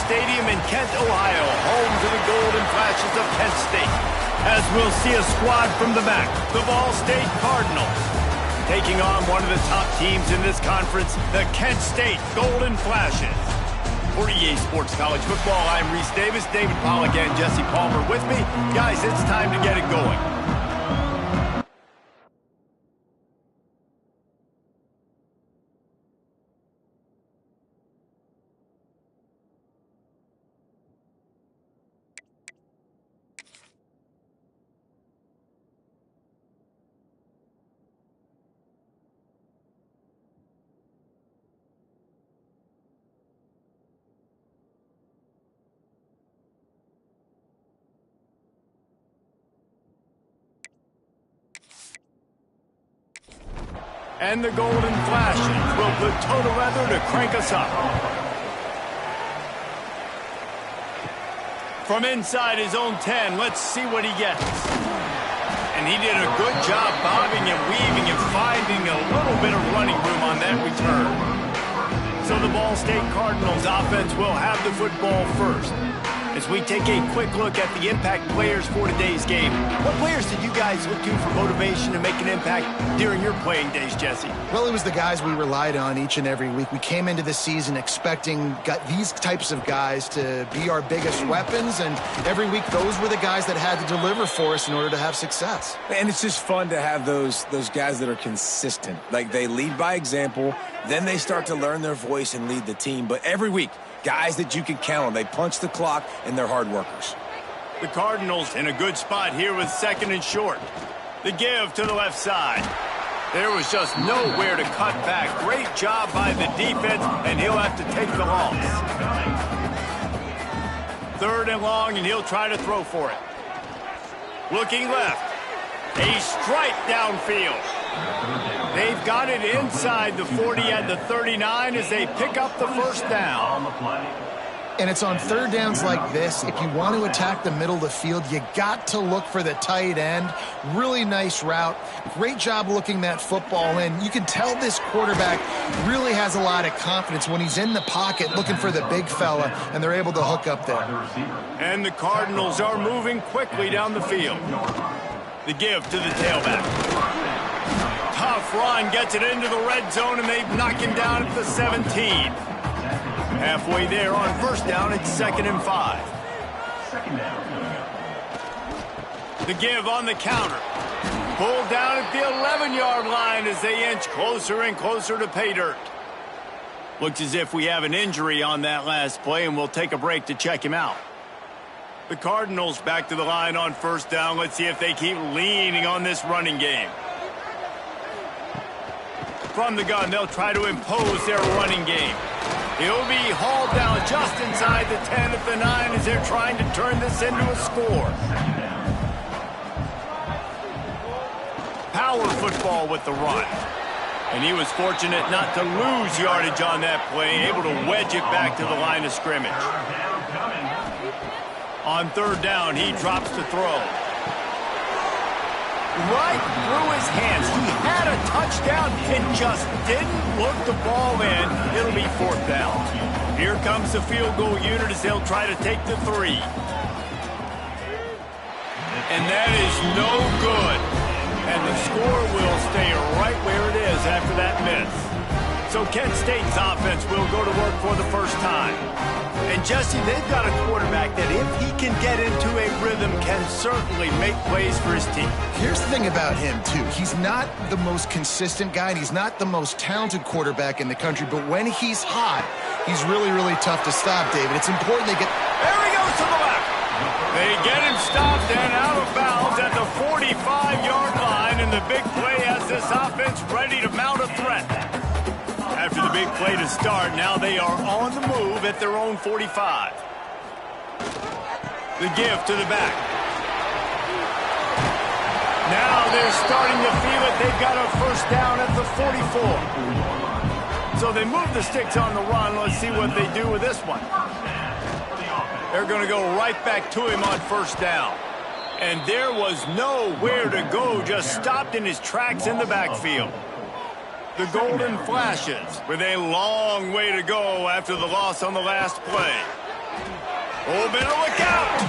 Stadium in Kent, Ohio, home to the Golden Flashes of Kent State. As we'll see a squad from the back, the Ball State Cardinals, taking on one of the top teams in this conference, the Kent State Golden Flashes. For EA Sports College Football, I'm Reese Davis, David Pollack, and Jesse Palmer with me. Guys, it's time to get it going. And the Golden Flashes will put toe to leather to crank us up. From inside his own 10, let's see what he gets. And he did a good job bobbing and weaving and finding a little bit of running room on that return. So the Ball State Cardinals offense will have the football first. As we take a quick look at the impact players for today's game, what players did you guys look to for motivation to make an impact during your playing days, Jesse? Well, it was the guys we relied on each and every week. We came into the season expecting these types of guys to be our biggest weapons, and every week those were the guys that had to deliver for us in order to have success. And it's just fun to have those guys that are consistent. Like, they lead by example, then they start to learn their voice and lead the team. But every week, guys that you can count on. They punch the clock, and they're hard workers. The Cardinals in a good spot here with second and short. The give to the left side. There was just nowhere to cut back. Great job by the defense, and he'll have to take the loss. Third and long, and he'll try to throw for it. Looking left. A strike downfield. They've got it inside the 40 at the 39 as they pick up the first down. And it's on third downs like this. If you want to attack the middle of the field, you got to look for the tight end. Really nice route. Great job looking that football in. You can tell this quarterback really has a lot of confidence when he's in the pocket looking for the big fella, and they're able to hook up there. And the Cardinals are moving quickly down the field. The give to the tailback. Tough run, gets it into the red zone, and they knock him down at the 17. Halfway there on first down, it's 2nd and 5. The give on the counter. Pulled down at the 11-yard line as they inch closer and closer to pay dirt. Looks as if we have an injury on that last play, and we'll take a break to check him out. The Cardinals back to the line on first down. Let's see if they keep leaning on this running game. From the gun, they'll try to impose their running game. He'll be hauled down just inside the 10 at the 9 as they're trying to turn this into a score. Power football with the run. And he was fortunate not to lose yardage on that play, able to wedge it back to the line of scrimmage. On third down, he drops to throw. Right through his hands. He had a touchdown and just didn't look the ball in. It'll be 4th down. Here comes the field goal unit as they'll try to take the 3. And that is no good. And the score will stay right where it is after that miss. So Kent State's offense will go to work for the first time. And Jesse, they've got a quarterback that if he can get into a rhythm can certainly make plays for his team. Here's the thing about him, too. He's not the most consistent guy, and he's not the most talented quarterback in the country, but when he's hot, he's really, really tough to stop, David. It's important they get... There he goes to the left. They get him stopped and out of bounds at the 45-yard line, and the big play has this offense ready to mount a threat. After the big play to start, now they are on the move at their own 45. The give to the back. Now they're starting to feel it. They've got a first down at the 44. So they move the sticks on the run. Let's see what they do with this one. They're going to go right back to him on first down. And there was nowhere to go, just stopped in his tracks in the backfield. The Golden Flashes with a long way to go after the loss on the last play. Oh, better look out.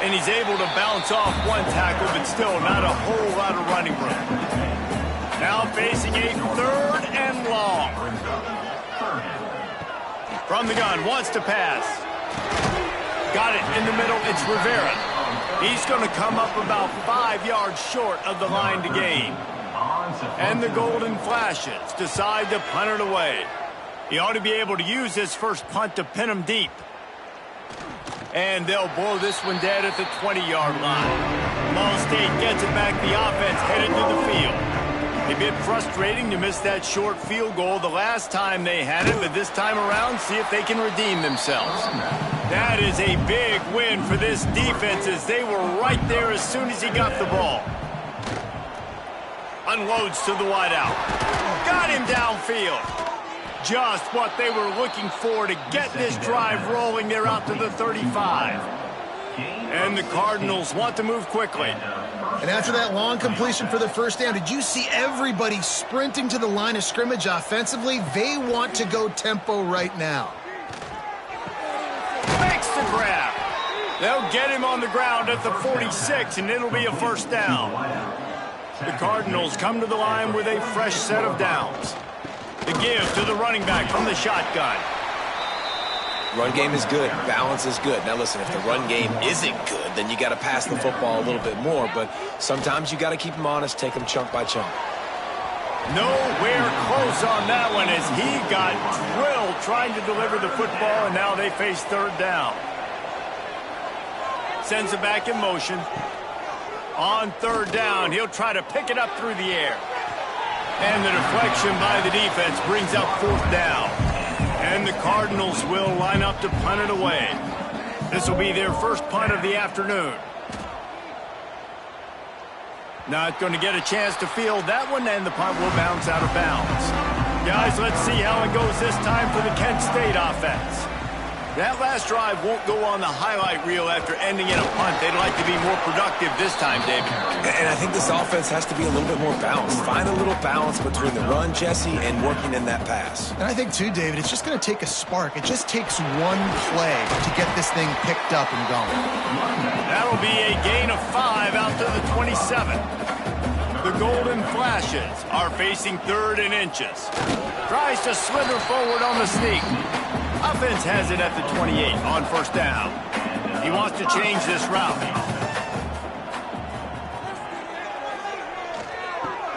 And he's able to bounce off one tackle, but still not a whole lot of running room. Now facing a 3rd and long. From the gun, wants to pass. Got it in the middle, it's Rivera. He's going to come up about 5 yards short of the line to gain. And the Golden Flashes decide to punt it away. He ought to be able to use this first punt to pin him deep. And they'll blow this one dead at the 20-yard line. Ball State gets it back, the offense headed to the field. A bit frustrating to miss that short field goal the last time they had it, but this time around, see if they can redeem themselves. That is a big win for this defense as they were right there as soon as he got the ball. Unloads to the wideout. Got him downfield. Just what they were looking for to get this drive rolling. They're out to the 35. And the Cardinals want to move quickly. And after that long completion for the first down, did you see everybody sprinting to the line of scrimmage offensively? They want to go tempo right now. Makes the grab. They'll get him on the ground at the 46, and it'll be a first down. The Cardinals come to the line with a fresh set of downs. The give to the running back from the shotgun. Run game is good. Balance is good. Now, listen, if the run game isn't good, then you got to pass the football a little bit more. But sometimes you got to keep them honest, take them chunk by chunk. Nowhere close on that one as he got drilled trying to deliver the football, and now they face 3rd down. Sends it back in motion. On 3rd down, he'll try to pick it up through the air. And the deflection by the defense brings up 4th down. And the Cardinals will line up to punt it away. This will be their first punt of the afternoon. Not going to get a chance to field that one, and the punt will bounce out of bounds. Guys, let's see how it goes this time for the Kent State offense. That last drive won't go on the highlight reel after ending in a punt. They'd like to be more productive this time, David. And I think this offense has to be a little bit more balanced. Find a little balance between the run, Jesse, and working in that pass. And I think, too, David, it's just going to take a spark. It just takes one play to get this thing picked up and going. That'll be a gain of 5 out to the 27. The Golden Flashes are facing 3rd and inches. Tries to slither forward on the sneak. Offense has it at the 28 on 1st down. He wants to change this route.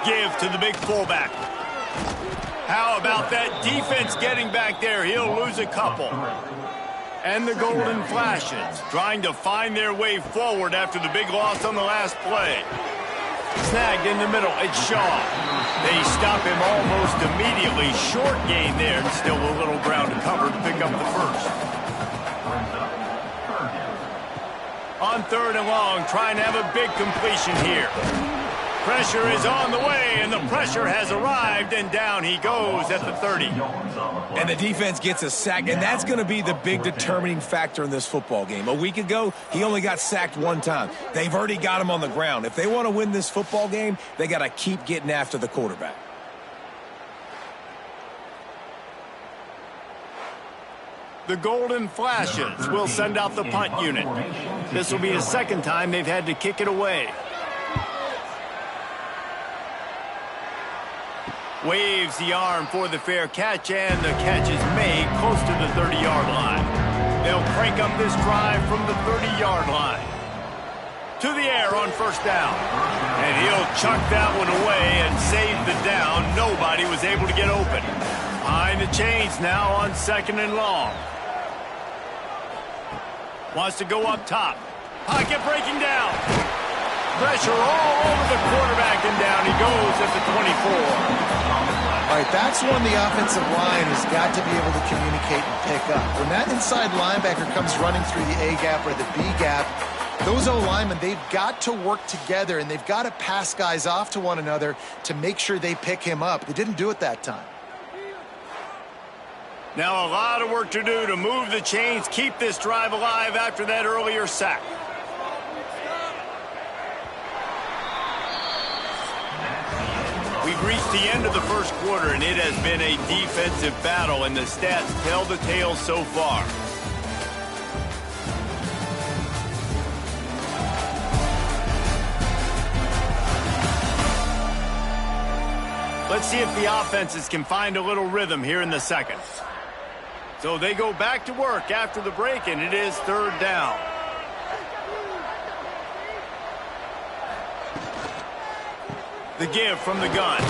Give to the big fullback. How about that defense getting back there? He'll lose a couple. And the Golden Flashes trying to find their way forward after the big loss on the last play. Snagged in the middle, it's Shaw. They stop him almost immediately. Short gain there, and still a little ground to cover to pick up the first. On 3rd and long, trying to have a big completion here. Pressure is on the way, and the pressure has arrived, and down he goes at the 30. And the defense gets a sack, and that's going to be the big determining factor in this football game. A week ago, he only got sacked 1 time. They've already got him on the ground. If they want to win this football game, they got to keep getting after the quarterback. The Golden Flashes will send out the punt unit. This will be the 2nd time they've had to kick it away. Waves the arm for the fair catch, and the catch is made close to the 30-yard line. They'll crank up this drive from the 30-yard line. To the air on 1st down. And he'll chuck that one away and save the down. Nobody was able to get open. Behind the chains now on 2nd and long. Wants to go up top. Pocket breaking down. Pressure all over the quarterback, and down he goes at the 24. All right, that's one the offensive line has got to be able to communicate and pick up. When that inside linebacker comes running through the A gap or the B gap, those O-linemen, they've got to work together, and they've got to pass guys off to one another to make sure they pick him up. They didn't do it that time. Now a lot of work to do to move the chains, keep this drive alive after that earlier sack. We've reached the end of the first quarter, and it has been a defensive battle, and the stats tell the tale so far. Let's see if the offenses can find a little rhythm here in the second. So they go back to work after the break, and it is third down. The give from the gun.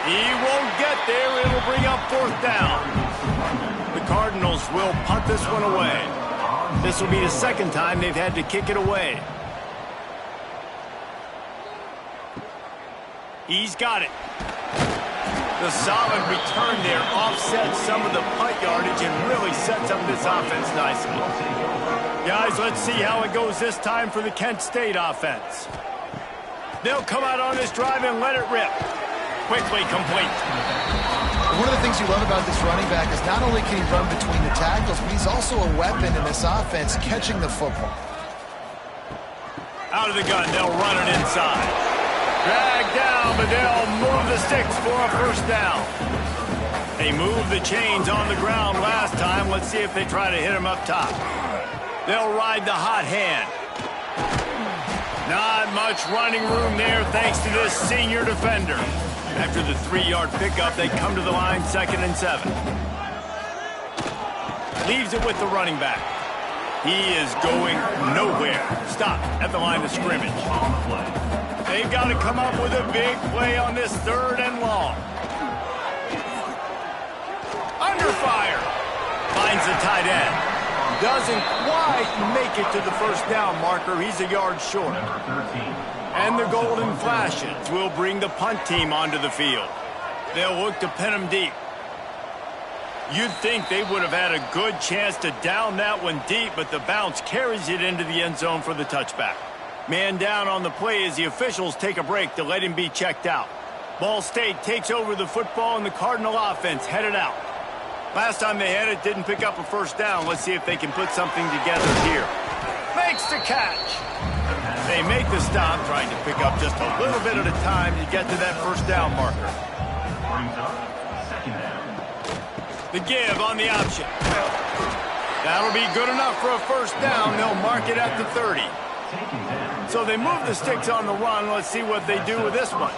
He won't get there. It'll bring up fourth down. The Cardinals will punt this one away. This will be the second time they've had to kick it away. He's got it. The solid return there offsets some of the punt yardage and really sets up this offense nicely. Guys, let's see how it goes this time for the Kent State offense. They'll come out on this drive and let it rip. Quickly complete. One of the things you love about this running back is not only can he run between the tackles, but he's also a weapon in this offense catching the football. Out of the gun, they'll run it inside. Drag down, but they'll move the sticks for a first down. They moved the chains on the ground last time. Let's see if they try to hit him up top. They'll ride the hot hand. Not much running room there thanks to this senior defender. After the 3-yard pickup, they come to the line 2nd and 7. Leaves it with the running back. He is going nowhere. Stop at the line of scrimmage. They've got to come up with a big play on this 3rd and long. Under fire. Finds the tight end. Doesn't quite make it to the first down marker. He's a yard short. And the Golden Flashes will bring the punt team onto the field. They'll look to pin them deep. You'd think they would have had a good chance to down that one deep, but the bounce carries it into the end zone for the touchback. Man down on the play as the officials take a break to let him be checked out. Ball State takes over the football and the Cardinal offense headed out. Last time they had it, didn't pick up a first down. Let's see if they can put something together here. Makes the catch. They make the stop, trying to pick up just a little bit at a time to get to that first down marker. The give on the option. That'll be good enough for a first down. They'll mark it at the 30. So they move the sticks on the run. Let's see what they do with this one.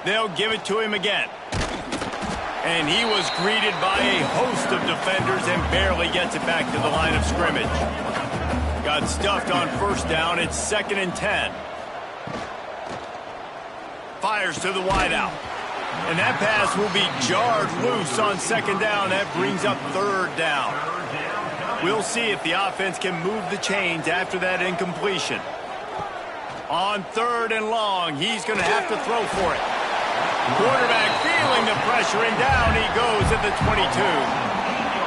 They'll give it to him again. And he was greeted by a host of defenders and barely gets it back to the line of scrimmage. Got stuffed on first down. It's 2nd and 10. Fires to the wideout. And that pass will be jarred loose on 2nd down. That brings up 3rd down. We'll see if the offense can move the chains after that incompletion. On 3rd and long, he's going to have to throw for it. Quarterback feeling the pressure, and down he goes at the 22.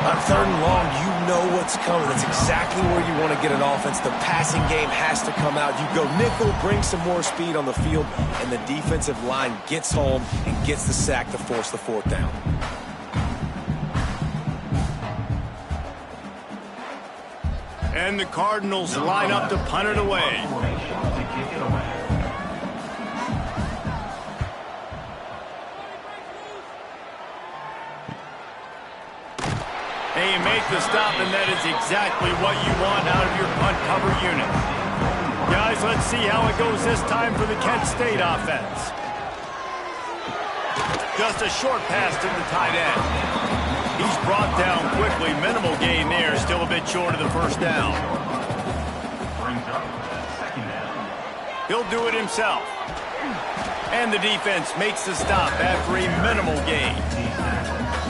On 3rd and long, you know what's coming. That's exactly where you want to get an offense. The passing game has to come out. You go nickel, bring some more speed on the field, and the defensive line gets home and gets the sack to force the 4th down. And the Cardinals line up to punt it away. They make the stop, and that is exactly what you want out of your punt cover unit. Guys, let's see how it goes this time for the Kent State offense. Just a short pass to the tight end. He's brought down quickly. Minimal gain there, still a bit short of the first down. He'll do it himself. And the defense makes the stop after a minimal gain.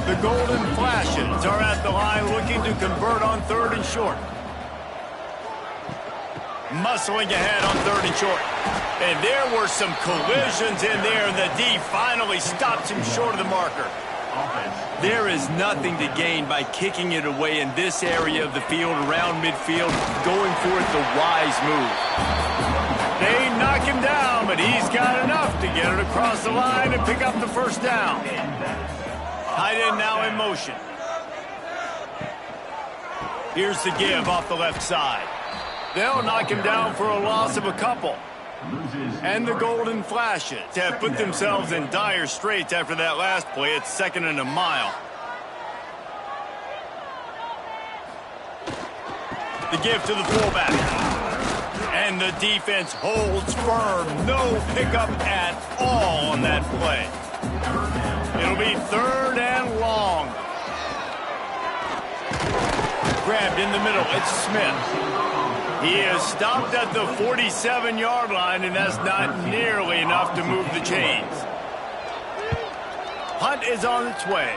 The Golden Flashes are at the line looking to convert on 3rd and short. Muscling ahead on 3rd and short. And there were some collisions in there, and the D finally stops him short of the marker. There is nothing to gain by kicking it away in this area of the field around midfield, going for it the wise move. They knock him down, but he's got enough to get it across the line and pick up the first down. Tight end now in motion. Here's the give off the left side. They'll knock him down for a loss of a couple. And the Golden Flashes have put themselves in dire straits after that last play. It's 2nd and a mile. The give to the fullback. And the defense holds firm. No pickup at all on that play. It'll be 3rd and long. Grabbed in the middle. It's Smith. He is stopped at the 47-yard line, and that's not nearly enough to move the chains. Punt is on its way.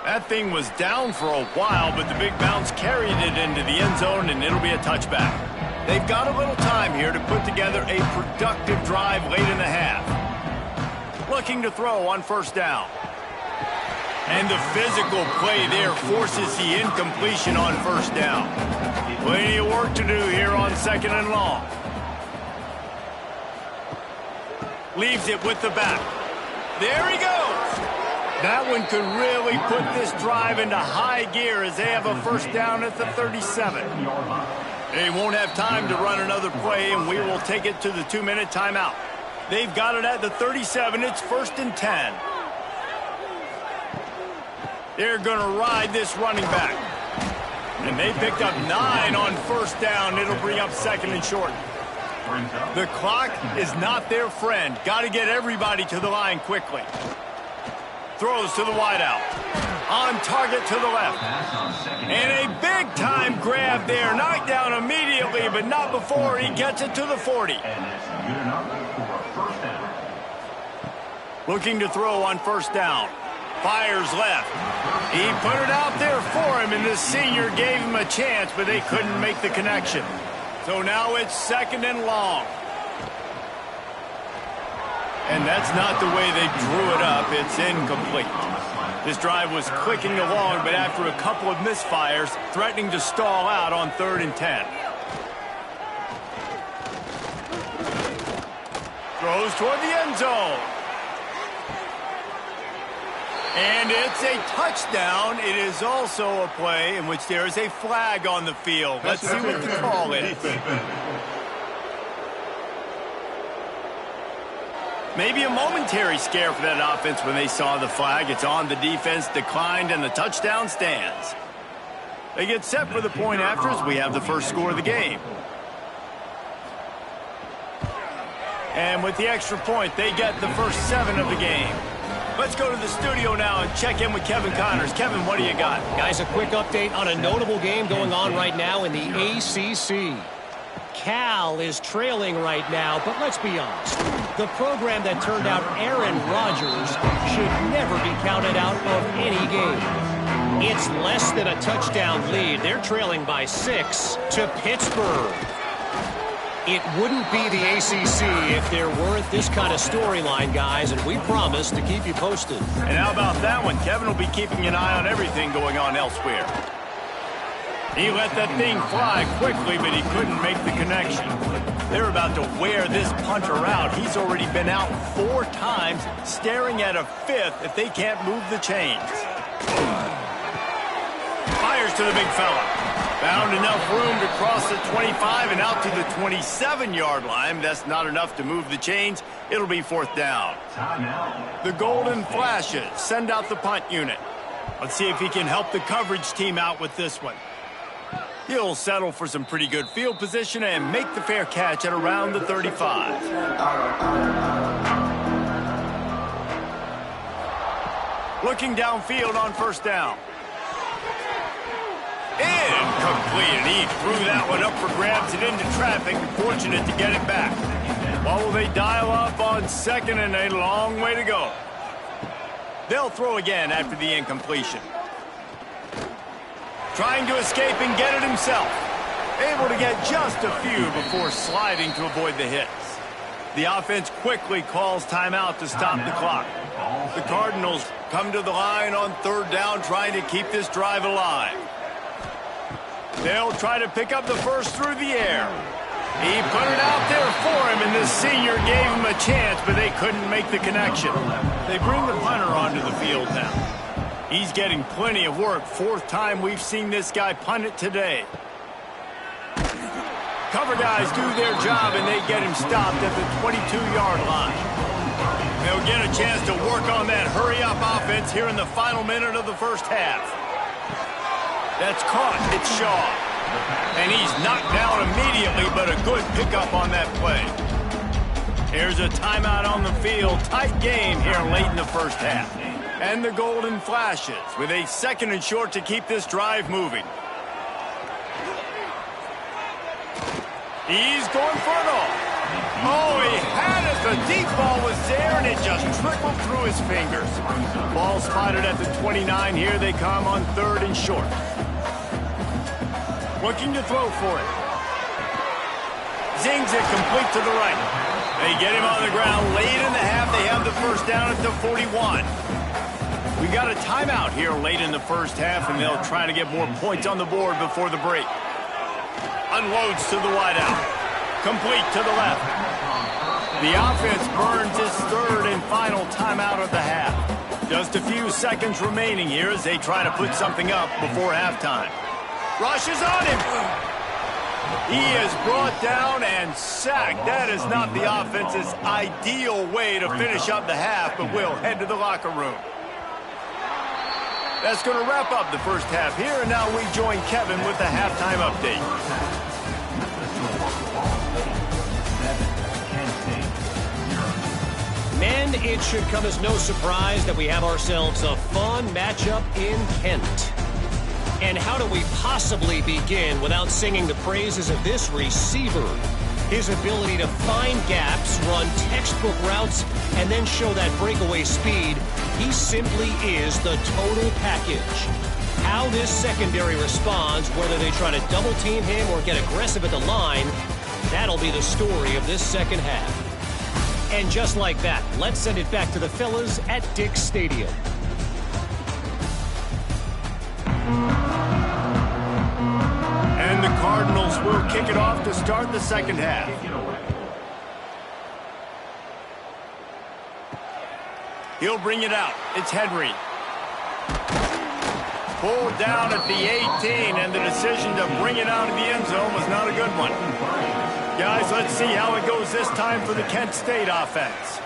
That thing was down for a while, but the big bounce carried it into the end zone, and it'll be a touchback. They've got a little time here to put together a productive drive late in the half. Looking to throw on 1st down. And the physical play there forces the incompletion on 1st down. Plenty of work to do here on 2nd and long. Leaves it with the back. There he goes. That one could really put this drive into high gear as they have a 1st down at the 37. They won't have time to run another play, and we will take it to the 2-minute timeout. They've got it at the 37. It's 1st and 10. They're going to ride this running back. And they picked up 9 on 1st down. It'll bring up 2nd and short. The clock is not their friend. Got to get everybody to the line quickly. Throws to the wideout. On target to the left. And a big-time grab there. Knocked down immediately, but not before he gets it to the 40. Looking to throw on 1st down. Fires left. He put it out there for him, and the senior gave him a chance, but they couldn't make the connection. So now it's 2nd and long. And that's not the way they drew it up. It's incomplete. This drive was clicking along, but after a couple of misfires, threatening to stall out on 3rd and 10. Throws toward the end zone. And it's a touchdown. It is also a play in which there is a flag on the field. Let's see what the call is. Maybe a momentary scare for that offense when they saw the flag. It's on the defense, declined, and the touchdown stands. They get set for the point after as we have the first score of the game. And with the extra point, they get the first 7 of the game. Let's go to the studio now and check in with Kevin Connors. Kevin, what do you got? Guys, a quick update on a notable game going on right now in the ACC. Cal is trailing right now, but let's be honest. The program that turned out Aaron Rodgers should never be counted out of any game. It's less than a touchdown lead. They're trailing by 6 to Pittsburgh. It wouldn't be the ACC if there weren't this kind of storyline, guys, and we promise to keep you posted. And how about that one? Kevin will be keeping an eye on everything going on elsewhere. He let that thing fly quickly, but he couldn't make the connection. They're about to wear this punter out. He's already been out 4 times, staring at a 5th if they can't move the chains. Fires to the big fella. Found enough room to cross the 25 and out to the 27-yard line. That's not enough to move the chains. It'll be 4th down. The Golden Flashes send out the punt unit. Let's see if he can help the coverage team out with this one. He'll settle for some pretty good field position and make the fair catch at around the 35. Looking downfield on 1st down. Incomplete. He threw that one up for grabs and into traffic. Fortunate to get it back. What will they dial up on 2nd and a long way to go? They'll throw again after the incompletion. Trying to escape and get it himself. Able to get just a few before sliding to avoid the hits. The offense quickly calls timeout to stop the clock. The Cardinals come to the line on 3rd down, trying to keep this drive alive. They'll try to pick up the first through the air. He put it out there for him, and the senior gave him a chance, but they couldn't make the connection. They bring the punter onto the field now. He's getting plenty of work. 4th time we've seen this guy punt it today. Cover guys do their job, and they get him stopped at the 22-yard line. They'll get a chance to work on that hurry-up offense here in the final minute of the first half. That's caught. It's Shaw. And he's knocked down immediately, but a good pickup on that play. Here's a timeout on the field. Tight game here late in the first half. And the Golden Flashes with a 2nd and short to keep this drive moving. He's going for it all. Oh, he had it. The deep ball was there, and it just trickled through his fingers. Ball spotted at the 29. Here they come on 3rd and short. Looking to throw for it. Zings it complete to the right. They get him on the ground. Late in the half, they have the first down at the 41. We got a timeout here late in the first half, and they'll try to get more points on the board before the break. Unloads to the wideout. Complete to the left. The offense burns its 3rd and final timeout of the half. Just a few seconds remaining here as they try to put something up before halftime. Rushes on him. He is brought down and sacked. That is not the offense's ideal way to finish up the half, but we'll head to the locker room. That's going to wrap up the first half here, and now we join Kevin with the halftime update. Men, it should come as no surprise that we have ourselves a fun matchup in Kent. And how do we possibly begin without singing the praises of this receiver? His ability to find gaps, run textbook routes, and then show that breakaway speed. He simply is the total package. How this secondary responds, whether they try to double team him or get aggressive at the line, that'll be the story of this second half. And just like that, let's send it back to the fellas at Dick's Stadium. And the Cardinals will kick it off to start the second half. He'll bring it out. It's Henry. Pulled down at the 18, and the decision to bring it out of the end zone was not a good one. Guys, let's see how it goes this time for the Kent State offense.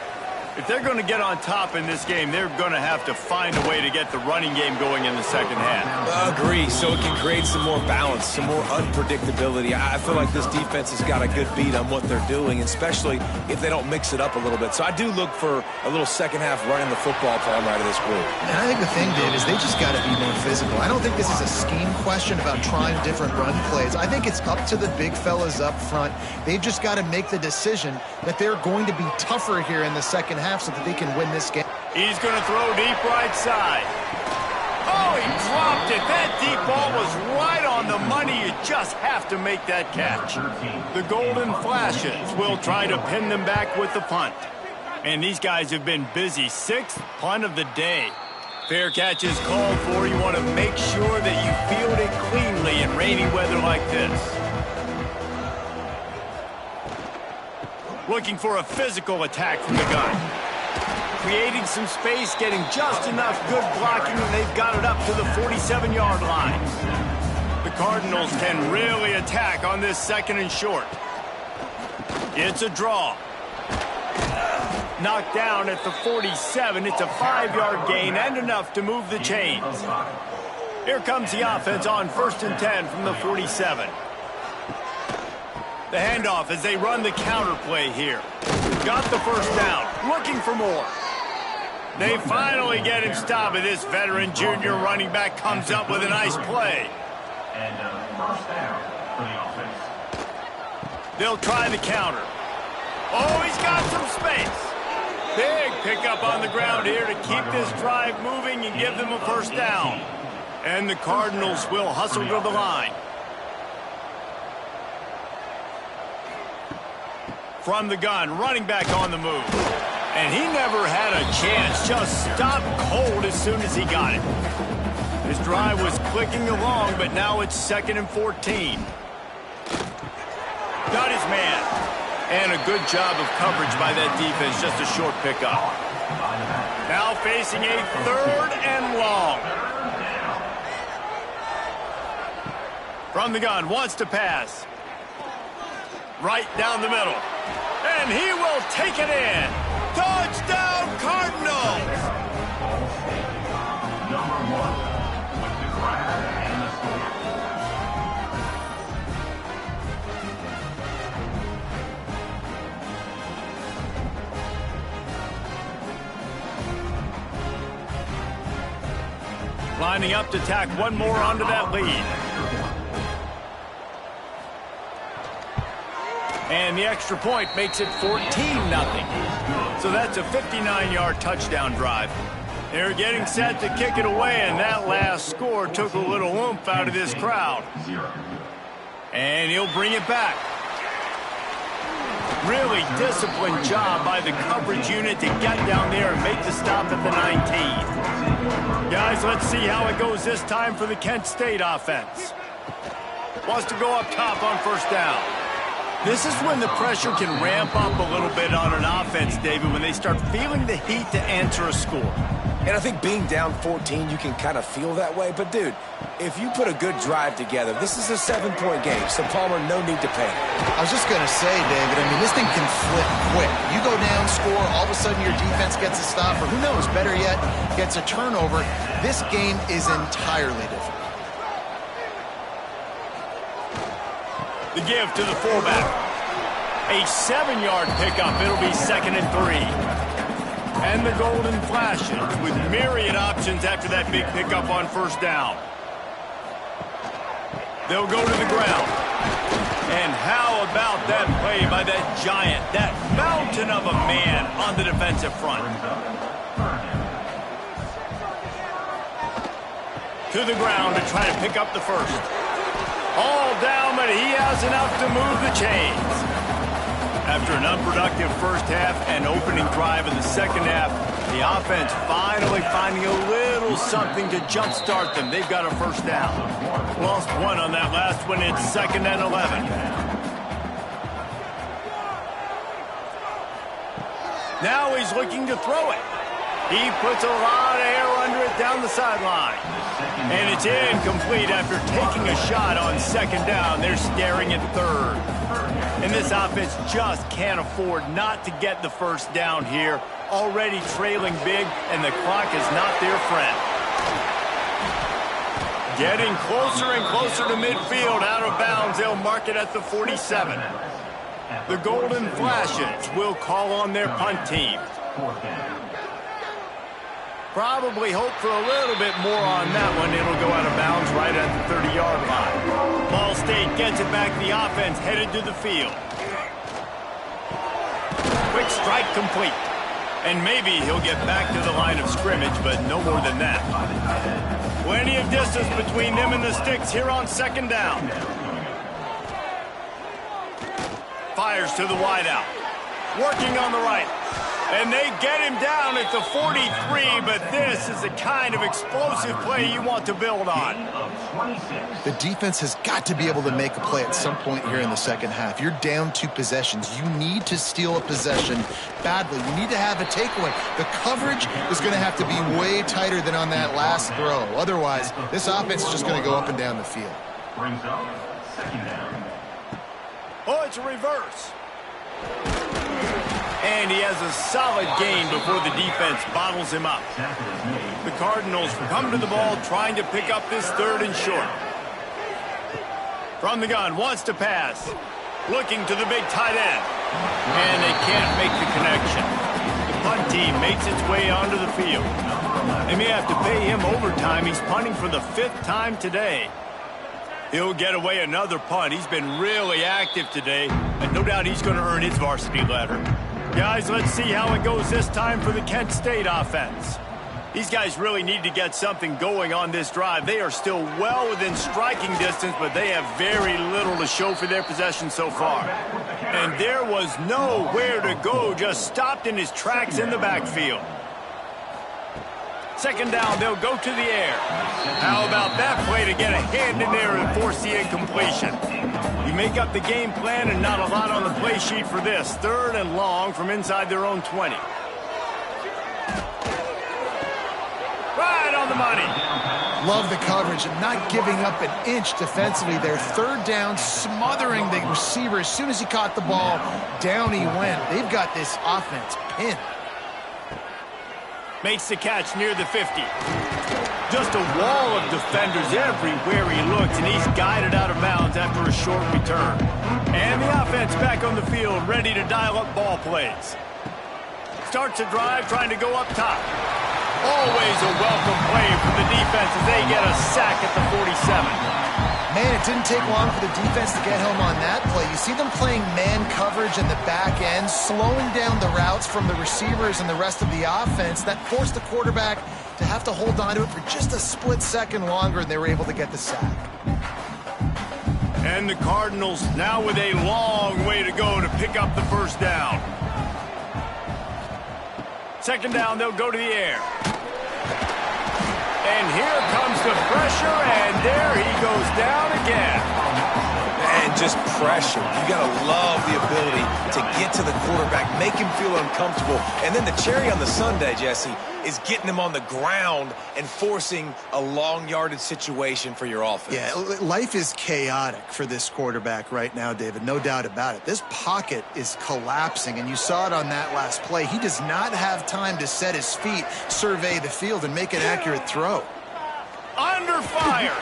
If they're going to get on top in this game, they're going to have to find a way to get the running game going in the second half. Agree, so it can create some more balance, some more unpredictability. I feel like this defense has got a good beat on what they're doing, especially if they don't mix it up a little bit. So I do look for a little second half running the football plan right of this group. And I think the thing, Dave, is they just got to be more physical. I don't think this is a scheme question about trying different run plays. I think it's up to the big fellas up front. They've just got to make the decision that they're going to be tougher here in the second half so that they can win this game. He's going to throw deep right side. Oh, he dropped it. That deep ball was right on the money. You just have to make that catch. The Golden Flashes will try to pin them back with the punt. And these guys have been busy. 6th punt of the day. Fair catch is called for. You want to make sure that you field it cleanly in rainy weather like this. Looking for a physical attack from the gun. Creating some space, getting just enough good blocking, and they've got it up to the 47-yard line. The Cardinals can really attack on this 2nd and short. It's a draw. Knocked down at the 47. It's a 5-yard gain and enough to move the chains. Here comes the offense on 1st and 10 from the 47. The handoff as they run the counter play here. Got the first down. Looking for more. They finally get him stopped, and this veteran junior running back comes up with a nice play. And first down for the offense. They'll try the counter. Oh, he's got some space. Big pickup on the ground here to keep this drive moving and give them a first down. And the Cardinals will hustle to the line. From the gun, running back on the move. And he never had a chance, just stopped cold as soon as he got it. His drive was clicking along, but now it's 2nd and 14. Got his man. And a good job of coverage by that defense, just a short pickup. Now facing a 3rd and long. From the gun, wants to pass. Right down the middle. And he will take it in. Touchdown, Cardinals! Lining up to tack one more onto that lead. And the extra point makes it 14-0. So that's a 59-yard touchdown drive. They're getting set to kick it away, and that last score took a little oomph out of this crowd. And he'll bring it back. Really disciplined job by the coverage unit to get down there and make the stop at the 19. Guys, let's see how it goes this time for the Kent State offense. Wants to go up top on first down. This is when the pressure can ramp up a little bit on an offense, David, when they start feeling the heat to answer a score. And I think being down 14, you can kind of feel that way. But, dude, if you put a good drive together, this is a 7-point game, so Palmer, no need to panic. I was just going to say, David, I mean, this thing can flip quick. You go down, score, all of a sudden your defense gets a stop, or who knows, better yet, gets a turnover. This game is entirely different. The give to the fullback. A 7-yard pickup. It'll be 2nd and 3. And the Golden Flashes with myriad options after that big pickup on first down. They'll go to the ground. And how about that play by that giant, that mountain of a man on the defensive front? To the ground to try to pick up the first. All down, but he has enough to move the chains. After an unproductive first half and opening drive in the second half, the offense finally finding a little something to jumpstart them. They've got a first down. Lost one on that last one. It's 2nd and 11. Now he's looking to throw it. He puts a lot of air under it down the sideline. And it's incomplete after taking a shot on 2nd down. They're staring at 3rd. And this offense just can't afford not to get the first down here. Already trailing big, and the clock is not their friend. Getting closer and closer to midfield, out of bounds. They'll mark it at the 47. The Golden Flashes will call on their punt team. Probably hope for a little bit more on that one. It'll go out of bounds right at the 30-yard line. Ball State gets it back. The offense headed to the field. Quick strike complete. And maybe he'll get back to the line of scrimmage, but no more than that. Plenty of distance between them and the sticks here on 2nd down. Fires to the wideout. Working on the right. And they get him down at the 43, but this is the kind of explosive play you want to build on. The defense has got to be able to make a play at some point here in the second half. You're down 2 possessions. You need to steal a possession badly. You need to have a takeaway. The coverage is going to have to be way tighter than on that last throw. Otherwise, this offense is just going to go up and down the field. Brings up 2nd down. Oh, it's a reverse. And he has a solid gain before the defense bottles him up. The Cardinals come to the ball trying to pick up this 3rd and short. From the gun, wants to pass. Looking to the big tight end. And they can't make the connection. The punt team makes its way onto the field. They may have to pay him overtime. He's punting for the 5th time today. He'll get away another punt. He's been really active today, and no doubt he's going to earn his varsity letter. Guys, let's see how it goes this time for the Kent State offense. These guys really need to get something going on this drive. They are still well within striking distance, but they have very little to show for their possession so far. And there was nowhere to go, just stopped in his tracks in the backfield. 2nd down, they'll go to the air. How about that play to get a hand in there and force the incompletion? You make up the game plan and not a lot on the play sheet for this. 3rd and long from inside their own 20. Right on the money. Love the coverage and not giving up an inch defensively. Their 3rd down, smothering the receiver. As soon as he caught the ball, down he went. They've got this offense pinned. Makes the catch near the 50. Just a wall of defenders everywhere he looks, and he's guided out of bounds after a short return. And the offense back on the field, ready to dial up ball plays. Starts a drive, trying to go up top. Always a welcome play from the defense as get a sack at the 47. Man, it didn't take long for the defense to get home on that play. You see them playing man coverage in the back end, slowing down the routes from the receivers and the rest of the offense. That forced the quarterback to have to hold on to it for just a split second longer, and they were able to get the sack. And the Cardinals now with a long way to go to pick up the first down. Second down, they'll go to the air. And here comes the pressure, and there he goes down again. And just pressure. You got to love the ability to get to the quarterback, make him feel uncomfortable. And then the cherry on the sundae, Jesse, is getting him on the ground and forcing a long yardage situation for your offense. Yeah, life is chaotic for this quarterback right now, David. No doubt about it. This pocket is collapsing, and you saw it on that last play. He does not have time to set his feet, survey the field, and make an accurate throw. Under fire.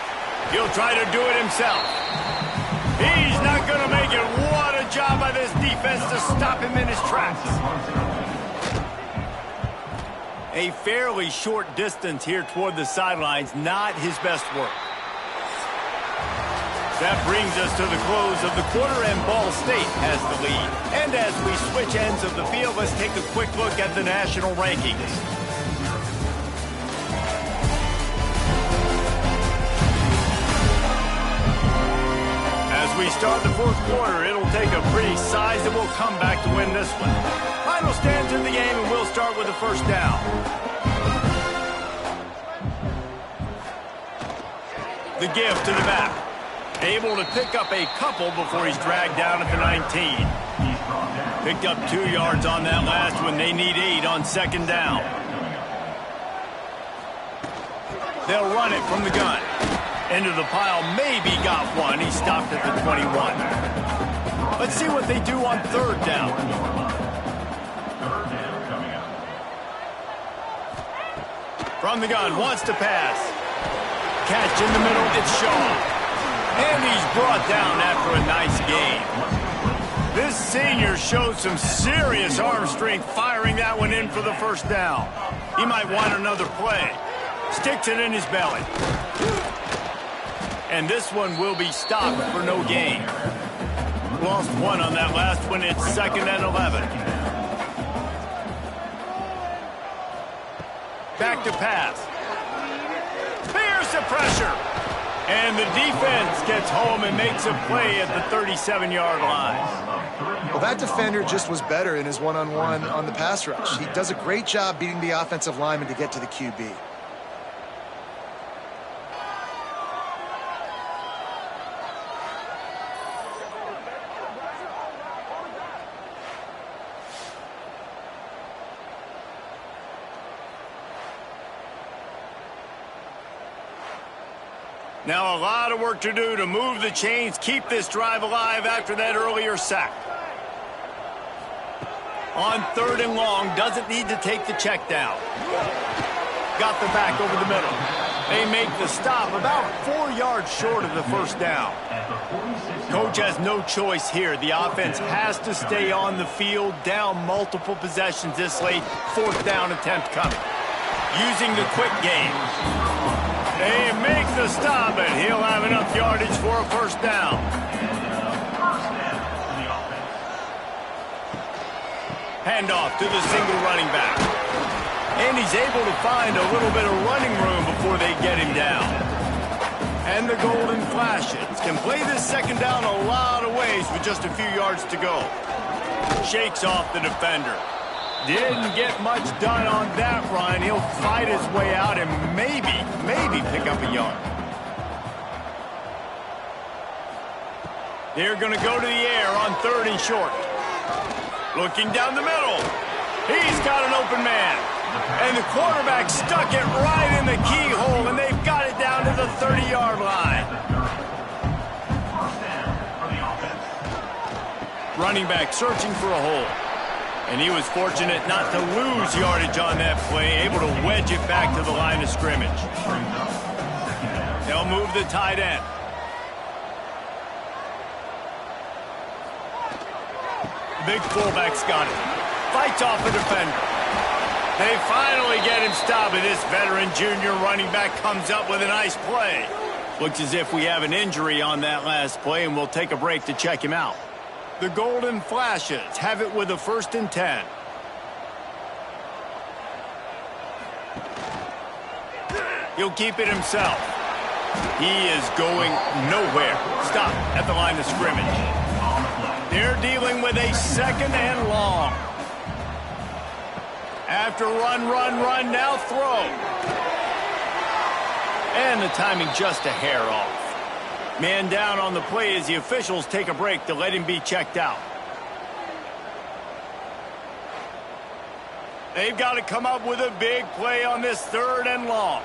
He'll try to do it himself. He's not going to make it. What a job by this defense to stop him in his tracks. A fairly short distance here toward the sidelines, not his best work. That brings us to the close of the quarter, and Ball State has the lead. And as we switch ends of the field, let's take a quick look at the national rankings. As we start the fourth quarter, it'll take a pretty sizable comeback to win this one. Final stands in the game, and we'll start with the first down. The give to the back. Able to pick up a couple before he's dragged down at the 19. Picked up 2 yards on that last one. They need 8 on second down. They'll run it from the gun. Into the pile, maybe got one. He stopped at the 21. Let's see what they do on third down. From the gun, wants to pass. Catch in the middle, it's Shaw. And he's brought down after a nice gain. This senior showed some serious arm strength firing that one in for the first down. He might want another play. Sticks it in his belly. And this one will be stopped for no gain. Lost one on that last one. It's 2nd and 11. Back to pass. Bears the pressure. And the defense gets home and makes a play at the 37-yard line. Well, that defender just was better in his one-on-one on the pass rush. He does a great job beating the offensive lineman to get to the QB. Now a lot of work to do to move the chains, keep this drive alive after that earlier sack. On third and long, doesn't need to take the check down. Got the back over the middle. They make the stop about 4 yards short of the first down. Coach has no choice here. The offense has to stay on the field, down multiple possessions this late. Fourth down attempt coming. Using the quick game. They make the stop, and he'll have enough yardage for a first down. Handoff to the single running back. And he's able to find a little bit of running room before they get him down. And the Golden Flashes can play this second down a lot of ways with just a few yards to go. Shakes off the defender. Didn't get much done on that run. He'll fight his way out and maybe pick up a yard. They're going to go to the air on third and short. Looking down the middle. He's got an open man. And the quarterback stuck it right in the keyhole, and they've got it down to the 30-yard line. Running back searching for a hole. And he was fortunate not to lose yardage on that play, able to wedge it back to the line of scrimmage. They'll move the tight end. The big fullback's got it. Fights off the defender. They finally get him stopped, and this veteran junior running back comes up with a nice play. Looks as if we have an injury on that last play, and we'll take a break to check him out. The Golden Flashes have it with a 1st and 10. He'll keep it himself. He is going nowhere. Stop at the line of scrimmage. They're dealing with a 2nd and long. After run, now throw. And the timing just a hair off. Man down on the play as the officials take a break to let him be checked out. They've got to come up with a big play on this 3rd and long.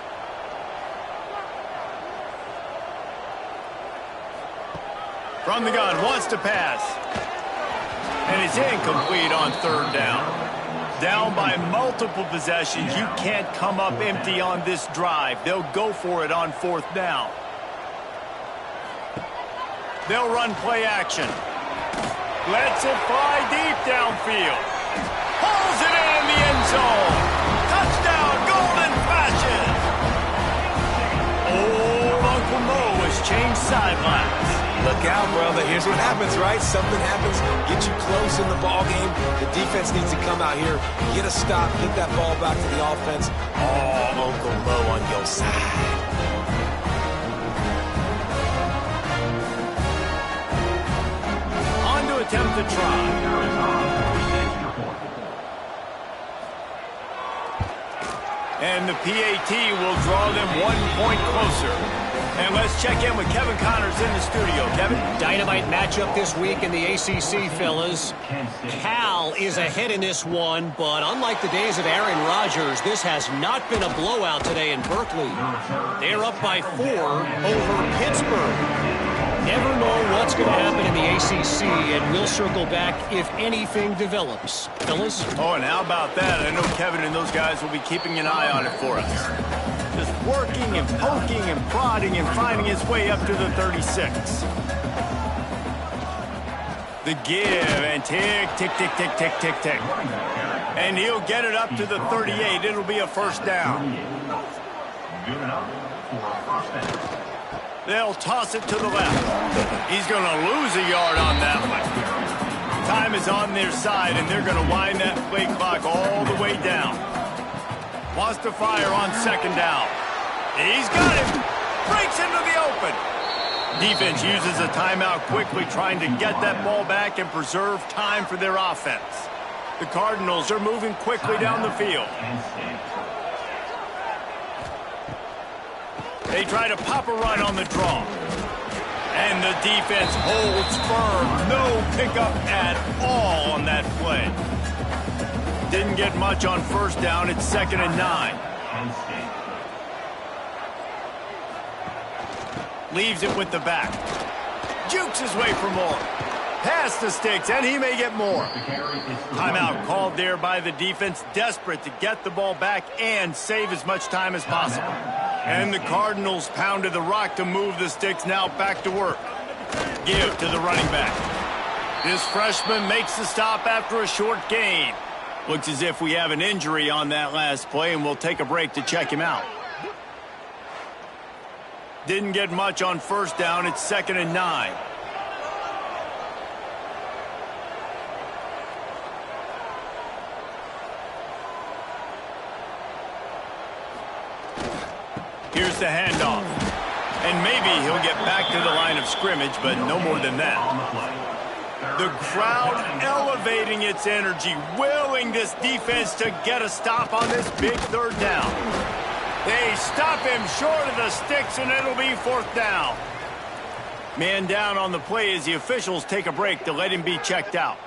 From the gun, wants to pass. And it's incomplete on 3rd down. Down by multiple possessions, you can't come up empty on this drive. They'll go for it on 4th down. They'll run play action. Lets it fly deep downfield. Pulls it in the end zone. Touchdown, Golden Flashes. Old Uncle Mo has changed sidelines. Look out, brother. Here's what happens, right? Something happens, get you close in the ball game. The defense needs to come out here, get a stop, get that ball back to the offense. Oh, Uncle Mo on your side. On to attempt the try. And the PAT will draw them 1 point closer. And let's check in with Kevin Connors in the studio. Kevin? Dynamite matchup this week in the ACC, fellas. Cal is ahead in this one, but unlike the days of Aaron Rodgers, this has not been a blowout today in Berkeley. They're up by 4 over Pittsburgh. Never know what's going to happen in the ACC, and we'll circle back if anything develops. Fellas? Oh, and how about that? I know Kevin and those guys will be keeping an eye on it for us. Just working and poking and prodding and finding his way up to the 36. The give and tick, tick, tick, tick, tick, tick, tick. And he'll get it up to the 38. It'll be a 1st down. They'll toss it to the left. He's going to lose a yard on that one. Time is on their side, and they're going to wind that play clock all the way down. Wants to fire on 2nd down. He's got him. Breaks into the open. Defense uses a timeout quickly, trying to get that ball back and preserve time for their offense. The Cardinals are moving quickly down the field. They try to pop a run on the draw. And the defense holds firm. No pickup at all on that play. Didn't get much on 1st down. It's 2nd and 9. Leaves it with the back. Jukes his way for more. Pass the sticks, and he may get more. Timeout called there by the defense, desperate to get the ball back and save as much time as possible. And the Cardinals pounded the rock to move the sticks, now back to work. Give to the running back. This freshman makes the stop after a short gain. Looks as if we have an injury on that last play, and we'll take a break to check him out. Didn't get much on 1st down. It's 2nd and 9. Here's the handoff. And maybe he'll get back to the line of scrimmage, but no more than that. The crowd elevating its energy, willing this defense to get a stop on this big 3rd down. They stop him short of the sticks, and it'll be 4th down. Man down on the play as the officials take a break to let him be checked out.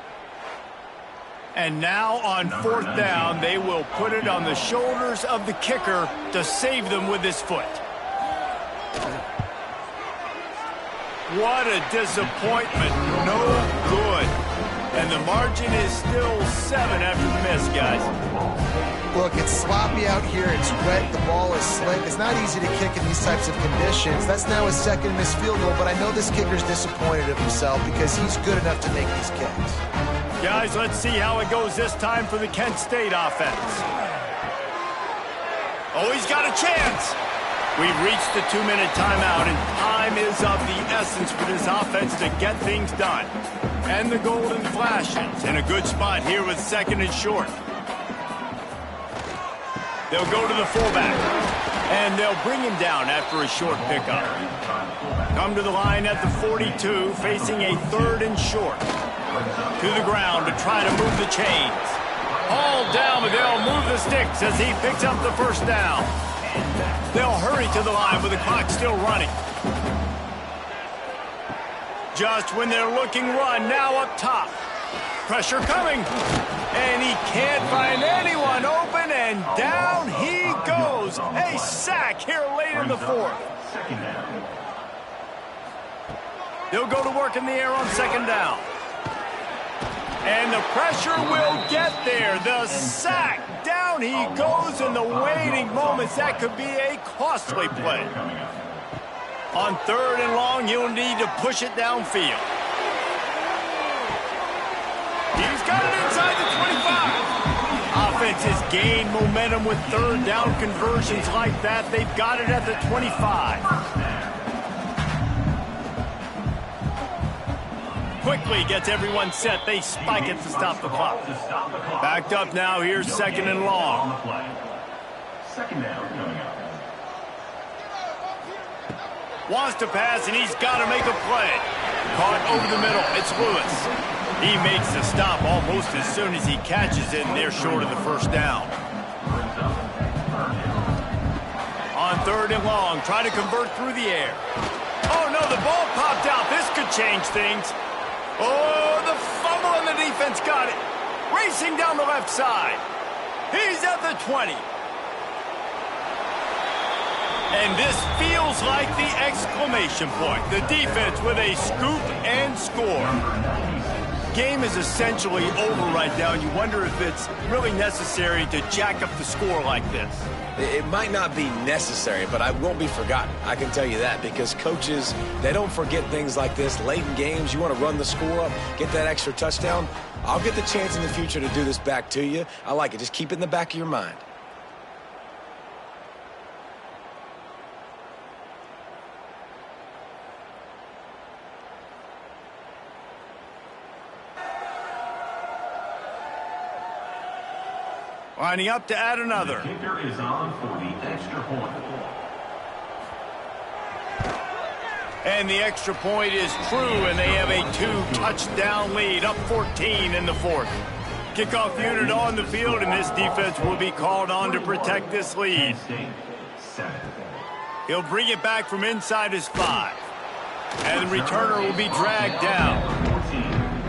And now on 4th down, they will put it on the shoulders of the kicker to save them with his foot. What a disappointment. No good. And the margin is still 7 after the miss, guys. Look, it's sloppy out here. It's wet. The ball is slick. It's not easy to kick in these types of conditions. That's now his 2nd missed field goal, but I know this kicker's disappointed of himself because he's good enough to make these kicks. Guys, let's see how it goes this time for the Kent State offense. Oh, he's got a chance. We've reached the 2-minute timeout, and time is of the essence for this offense to get things done. And the golden flashes in a good spot here with 2nd and short. They'll go to the fullback, and they'll bring him down after a short pickup. Come to the line at the 42, facing a 3rd and short. To the ground to try to move the chains. All down, but they'll move the sticks as he picks up the 1st down. They'll hurry to the line with the clock still running. Just when they're looking run, now up top. Pressure coming. And he can't find anyone open, and down he goes. A sack here late in the 4th. They'll go to work in the air on 2nd down. And the pressure will get there. The sack. Down he goes in the waiting moments. That could be a costly play. On 3rd and long, he'll need to push it downfield. He's got it inside the 25. Offense has gained momentum with 3rd down conversions like that. They've got it at the 25. Quickly gets everyone set. They spike it to stop the clock. Backed up now. Here's 2nd and long. 2nd down coming up. Wants to pass, and he's got to make a play. Caught over the middle. It's Lewis. He makes the stop almost as soon as he catches it, and they're short of the 1st down. On 3rd and long, try to convert through the air. Oh, no, the ball popped out. This could change things. Oh, the fumble, and the defense got it. Racing down the left side. He's at the 20. And this feels like the exclamation point. The defense with a scoop and score. Game is essentially over right now, and you wonder if it's really necessary to jack up the score like this. It might not be necessary, but I won't be forgotten. I can tell you that, because coaches, they don't forget things like this. Late in games, you want to run the score up, get that extra touchdown. I'll get the chance in the future to do this back to you. I like it. Just keep it in the back of your mind. Lining up to add another. The kicker is on for the extra point. And the extra point is true, and they have a 2-touchdown lead, up 14 in the 4th. Kickoff unit on the field, and this defense will be called on to protect this lead. He'll bring it back from inside his 5. And the returner will be dragged down.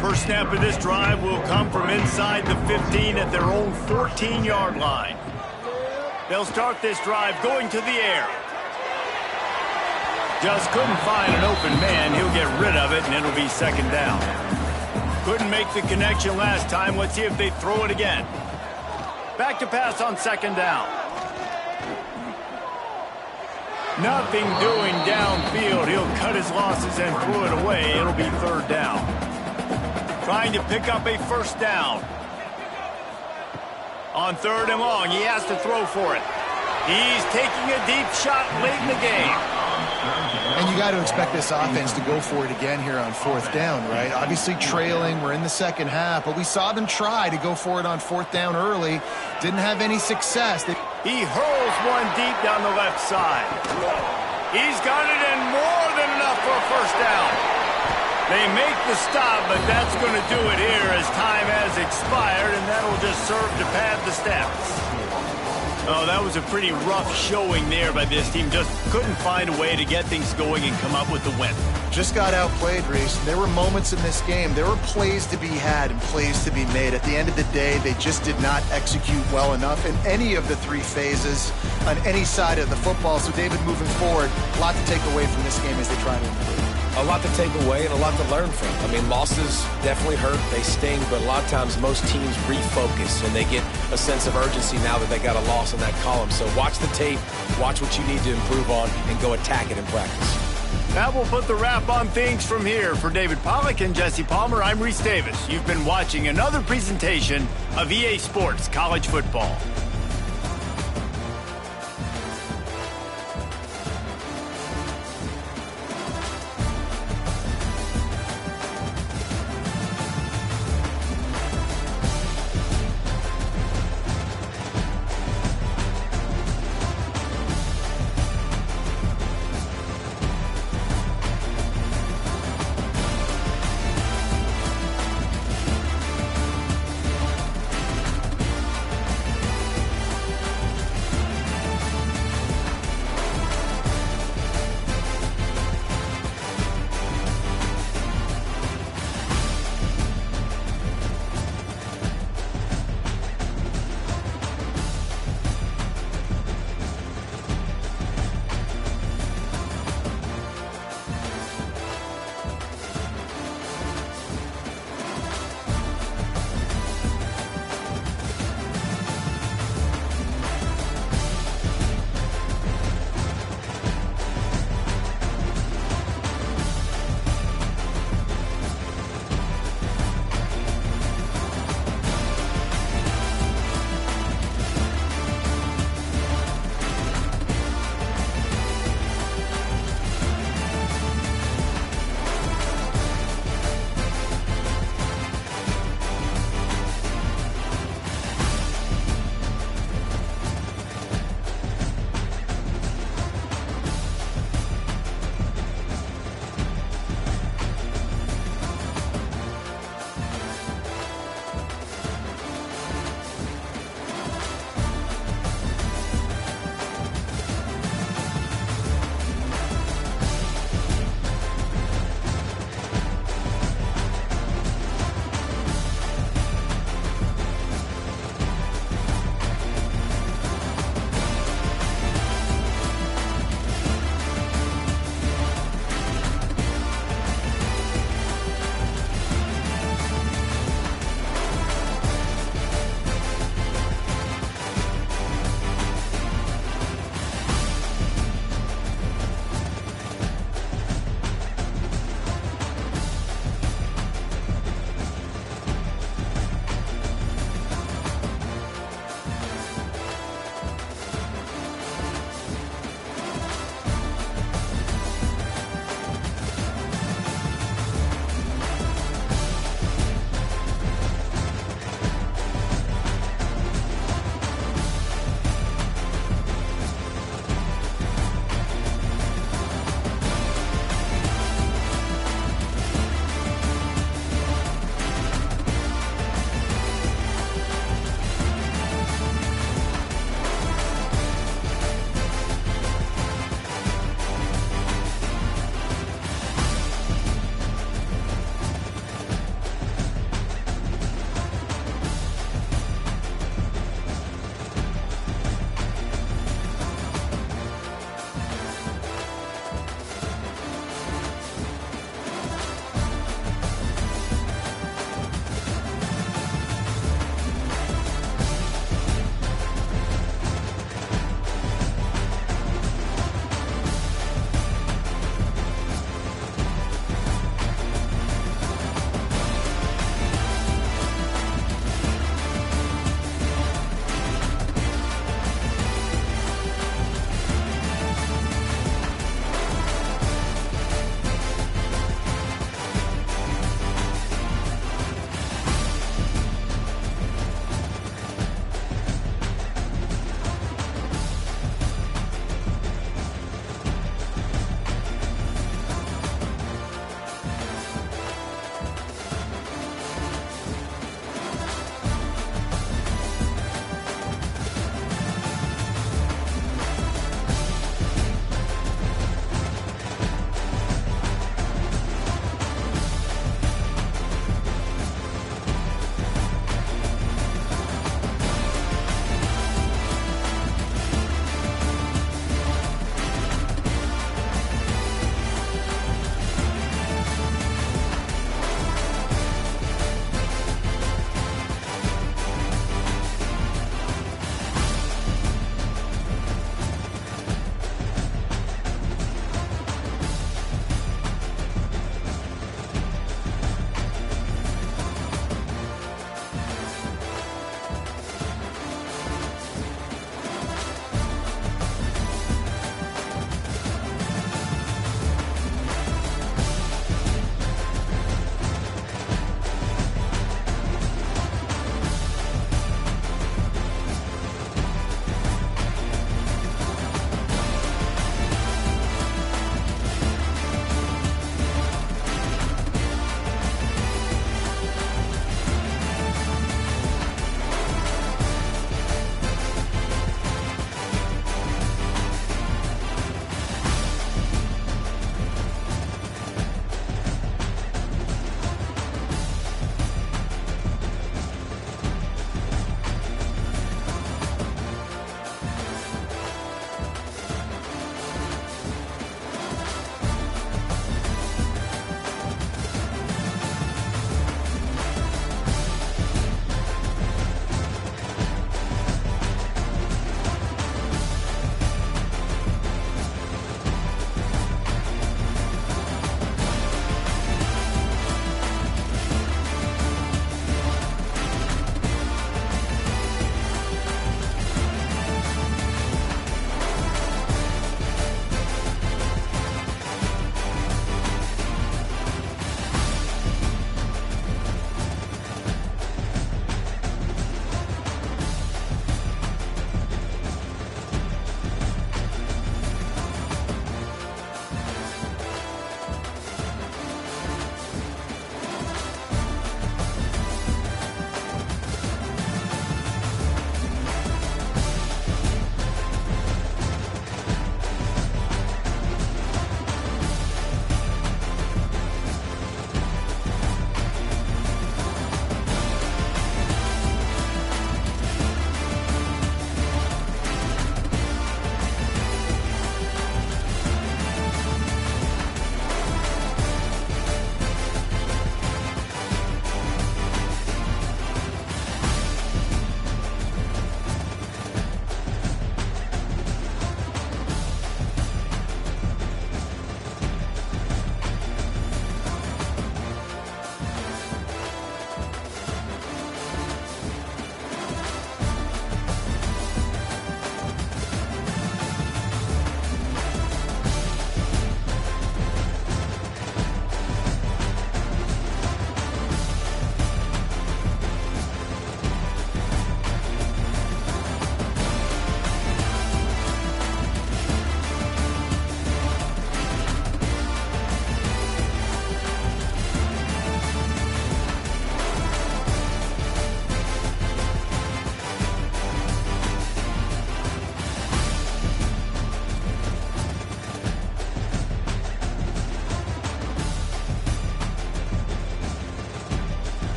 First snap of this drive will come from inside the 15 at their own 14-yard line. They'll start this drive going to the air. Just couldn't find an open man. He'll get rid of it, and it'll be 2nd down. Couldn't make the connection last time. Let's see if they throw it again. Back to pass on 2nd down. Nothing doing downfield. He'll cut his losses and throw it away. It'll be 3rd down. Trying to pick up a 1st down. On 3rd and long, he has to throw for it. He's taking a deep shot late in the game. And you got to expect this offense to go for it again here on 4th down, right? Obviously trailing, we're in the 2nd half, but we saw them try to go for it on 4th down early. Didn't have any success. He hurls one deep down the left side. He's got it in more than enough for a 1st down. They make the stop, but that's going to do it here as time has expired, and that'll just serve to pad the stats. Oh, that was a pretty rough showing there by this team. Just couldn't find a way to get things going and come up with the win. Just got outplayed, Reese. There were moments in this game. There were plays to be had and plays to be made. At the end of the day, they just did not execute well enough in any of the 3 phases on any side of the football. So, David, moving forward, a lot to take away from this game as they try to improve. A lot to take away and a lot to learn from. I mean, losses definitely hurt. They sting, but a lot of times most teams refocus and they get a sense of urgency now that they got a loss in that column. So watch the tape, watch what you need to improve on, and go attack it in practice. That will put the wrap on things from here. For David Pollack and Jesse Palmer, I'm Reese Davis. You've been watching another presentation of EA Sports College Football.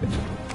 it.